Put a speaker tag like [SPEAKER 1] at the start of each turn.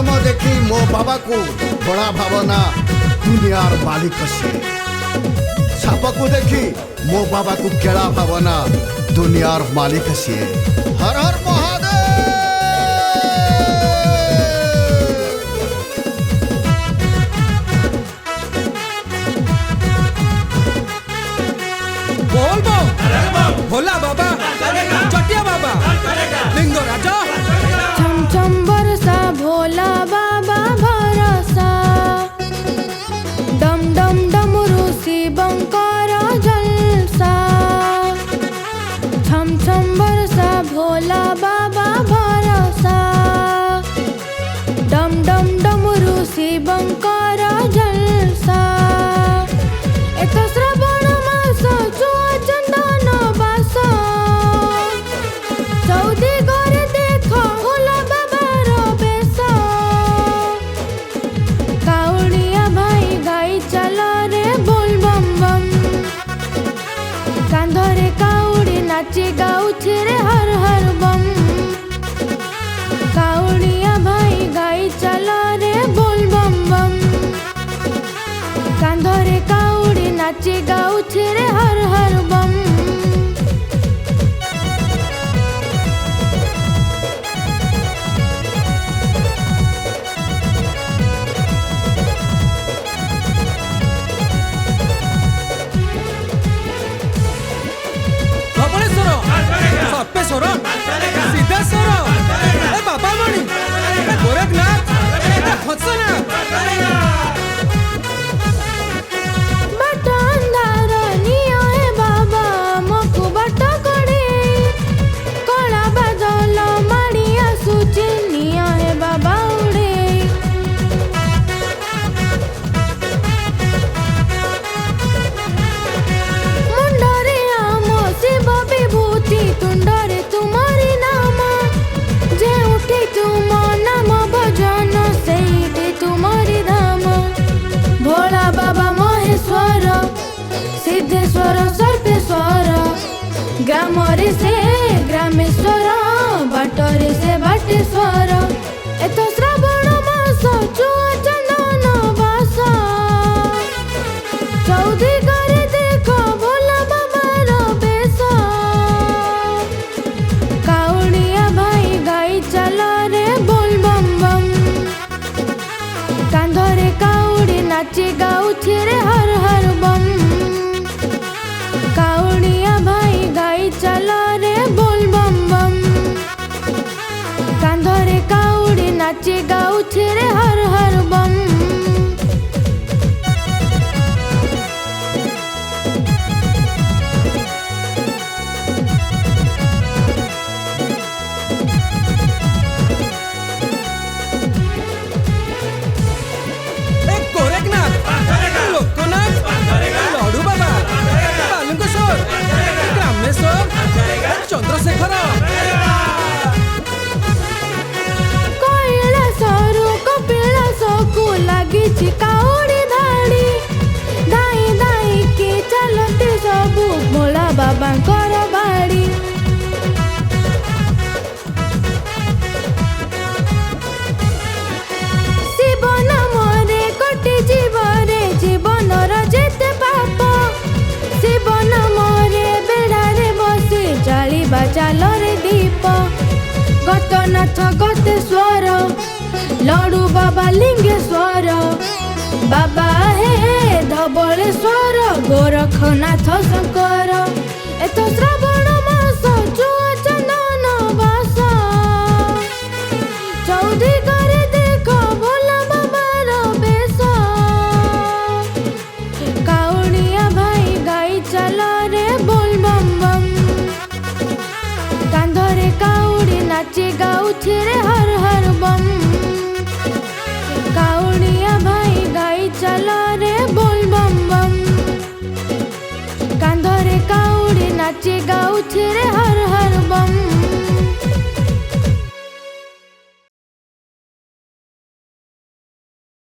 [SPEAKER 1] नाम देखी मो बाबा को बड़ा भावना दुनियार मालिक से। साप को देखी मो बाबा को केड़ा भावना दुनियार मालिक से। हर हर महादेव।
[SPEAKER 2] बोल भोला बाबा, चटिया बाबा, लिंग राजा।
[SPEAKER 3] छम छम बरसा भोला बाबा भरसा, डम डम डमरू शिवंकर जलसा। छम छम बरसा भोला बाबा भरसा, डम डम डमरू शिवंकर जलसा। एक श्रावण मास चुआ चंदन बास, चौदी घरे देख भोला बाबार बेश। काउड़िया भाई गाई चल रे बोल बम बम, कांधरे काउड़ी नाची गाउछे रे हर हर बम। काउड़िया भाई गाई चल रे बोल बम बम, कांधरे काउड़ी नाची गाउछे रे हर हर बम।
[SPEAKER 2] धवळेश्वर, सप्पेश्वर, सिद्धेश्वर, ए बाबा मणि, ए गोरखनाथ, ए हंसनाथ।
[SPEAKER 3] बाट अंधार निया हे बाबा मकु बाट कड़े, कला बादल माड़ी आसुचे निया हे बाबा उड़े। मुंडरे आम शिव विभूति, तुंडरे तुमरी नाम, जे उठे तुम नाम भजन सेठी तुमरी धाम। भोला बाबा महेश्वर, सिद्धेश्वर सर्पेश्वर, ग्रामरे से ग्रामेश्वर, बाटरे से बाटेश्वर। एत श्रावण मास चुआ चंदन बास, चौदी घरे देख भोला बाबार बेश। काउड़िया भाई गाई चल रे बोल बम बम, कांधरे काउड़ी नाची गाउछे रे हर हर बम। काउड़िया भाई गाई चल रे बोल बम बम, कांधरे काउड़ी नाची गाउछे रे हर हर बम।
[SPEAKER 2] ए गोरखनाथ, लोकनाथ, लडू बाबा, बालुकेश्वर, ग्रामेश्वर, चंद्रशेखर।
[SPEAKER 3] कैलासरू कपिलासकु लागिछि काउड़ी धाड़ी, धाई धाई की चलते सबु भोला बाबांकर बाड़ी। शिव नामरे कोटि जीवरे जीवनर जेते पाप, शिव नामरे बेड़ारे बसी जालिबा चालरे दीप। गतनाथ गतेश्वर, लडू बाबा लिंगेश्वर, बाबा हे धवळेश्वर, गोरखनाथ शंकर। एत श्रावण मास चुआ चंदन बास, चौदी घरे देख भोला बाबार बेश। काउड़िया भाई गाई चल रे बोल बम बम, कांधरे काउड़ी नाची गाउछे रे हर हर बम। काउड़िया भाई गाई चल रे बोल बम बम, कांधरे काउड़ी नाची गाउछे रे हर हर बम।